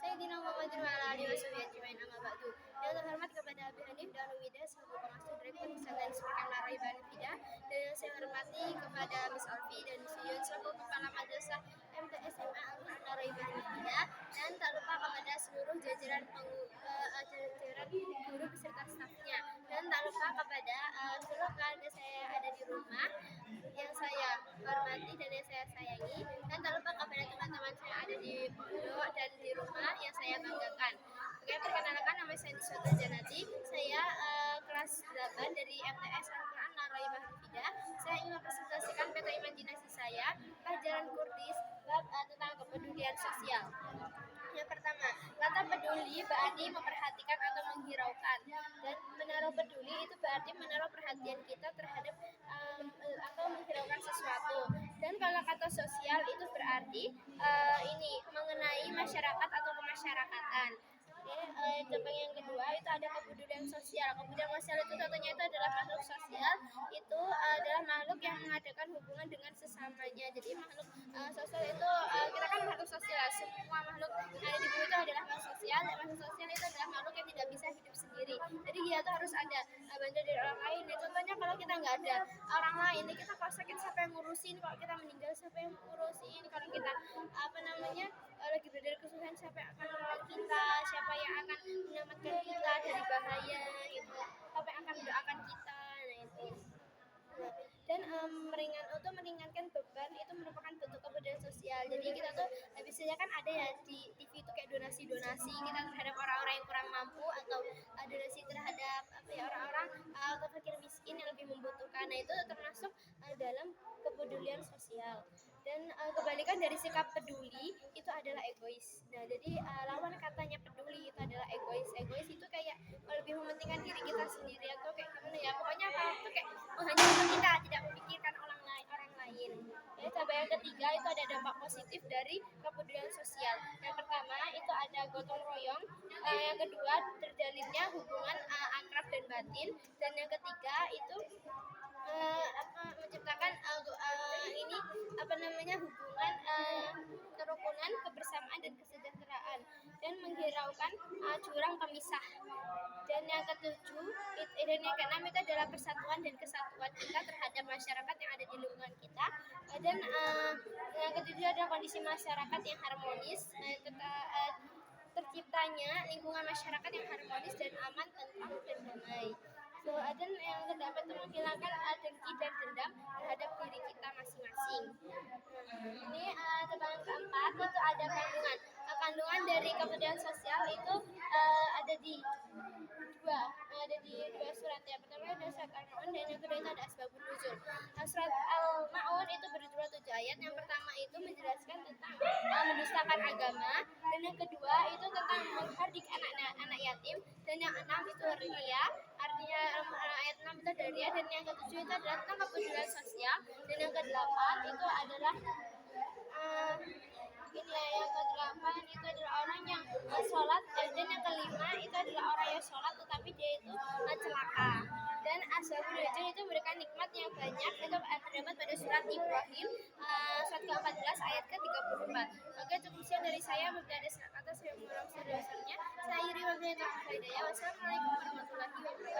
Sayyidina Muhammadin wa ala alihi washabihi ajmain, amma ba'du. Yang terhormat kepada Abi Hanif dan Wida selaku pengasuh Direktur Pusat Inspekan Naraiban Fida, dan yang saya hormati kepada Miss Alfi dan Miss Yun selaku Kepala Madrasah MTSMA Al-Quran Naraiban Fida, dan tak lupa kepada seluruh jajaran guru beserta stafnya, dan tak lupa kepada seluruh keluarga saya ada di rumah yang saya hormati dan yang saya sayangi, dan tak lupa kepada teman-teman saya ada di pondok dan di rumah yang saya banggakan. Oke, perkenalkan, nama saya Niswata Janati. Saya kelas 8 dari MTS Al-Quran Naraiban Fida. Saya ingin mempresentasikan peta imajinasi saya, pelajaran Kurdis bab tentang kepedulian sosial. Yang pertama, kata peduli berarti memperhatikan atau menghiraukan, dan menaruh peduli itu berarti menaruh perhatian kita terhadap atau menghiraukan sesuatu. Dan kalau kata sosial itu berarti ini mengenai masyarakat atau kemasyarakatan. Contoh yang kedua itu ada kepedulian sosial. Kepedulian sosial itu contohnya itu adalah makhluk sosial, itu adalah makhluk yang mengadakan hubungan dengan sesamanya. Jadi makhluk sosial itu kita kan makhluk sosial, semua makhluk yang ada di bumi itu adalah makhluk sosial, dan makhluk sosial itu adalah makhluk yang tidak bisa hidup sendiri. Jadi dia tuh harus ada bantuan dari orang lain. Ya, contohnya kalau kita nggak ada orang lain, kita kalau sakit siapa yang ngurusin, kalau kita meninggal siapa yang ngurusin, kalau kita lagi berada kesusahan siapa yang akan menolong kita, siapa yang akan menyelamatkan kita dari bahaya gitu, siapa yang akan mendoakan kita. Nah itu. Dan meringankan beban itu merupakan bentuk kepedulian sosial. Jadi kita tuh biasanya kan ada ya di TV itu kayak donasi kita terhadap orang-orang yang kurang mampu, atau donasi terhadap orang-orang atau fakir miskin yang lebih membutuhkan. Nah itu termasuk dalam kepedulian sosial. Dan kebalikan dari sikap peduli itu adalah egois. Nah jadi lawan katanya peduli itu adalah egois. Egois itu kayak lebih mementingkan diri kita sendiri, atau kayak gimana ya, pokoknya apa itu kayak hanya untuk kita, tidak memikirkan orang lain. Jadi coba yang ketiga itu ada dampak positif dari kepedulian sosial. Yang pertama itu ada gotong royong, yang kedua terjalinnya hubungan akrab dan batin, dan yang ketiga itu menciptakan hubungan kerukunan, kebersamaan dan kesejahteraan, dan menghiraukan jurang pemisah. Dan yang ketujuh dan yang keenam itu adalah persatuan dan kesatuan kita terhadap masyarakat yang ada di lingkungan kita. Dan yang ketujuh adalah kondisi masyarakat yang harmonis, terciptanya lingkungan masyarakat yang harmonis dan aman, tentram dan damai. Dan yang kedapat itu menghilangkan dengki dan dendam terhadap diri kita masing-masing. Ini yang keempat itu ada kandungan. Kandungan dari kepedulian sosial itu ada di dua surat. Yang pertama ada surat Al-Ma'un, dan yang kedua itu ada Asbabun Nuzul. Surat Al-Ma'un itu berjumlah 7 ayat. Yang pertama itu menjelaskan tentang mendustakan agama, dan yang kedua itu tentang menghardik anak yatim, dan yang 6 itu ria, artinya ayat 6 itu ada ria, dan yang ke-7 itu adalah tentang kepedulian sosial, dan yang ke-8 itu adalah yang ke-8 itu adalah orang yang sholat, dan yang ke-5 itu adalah orang yang sholat tetapi dia itu celaka. Dan Ashabul Hijr itu memberikan nikmat yang banyak, itu terdapat pada surat Ibrahim surat ke-14 ayat ke-34. Oke, cukup sekian dari saya. Mungkin ada atas yang kurang sebesarnya. Saya Iri Wabillahi Taufiq Hidayah. Wassalamualaikum warahmatullahi wabarakatuh.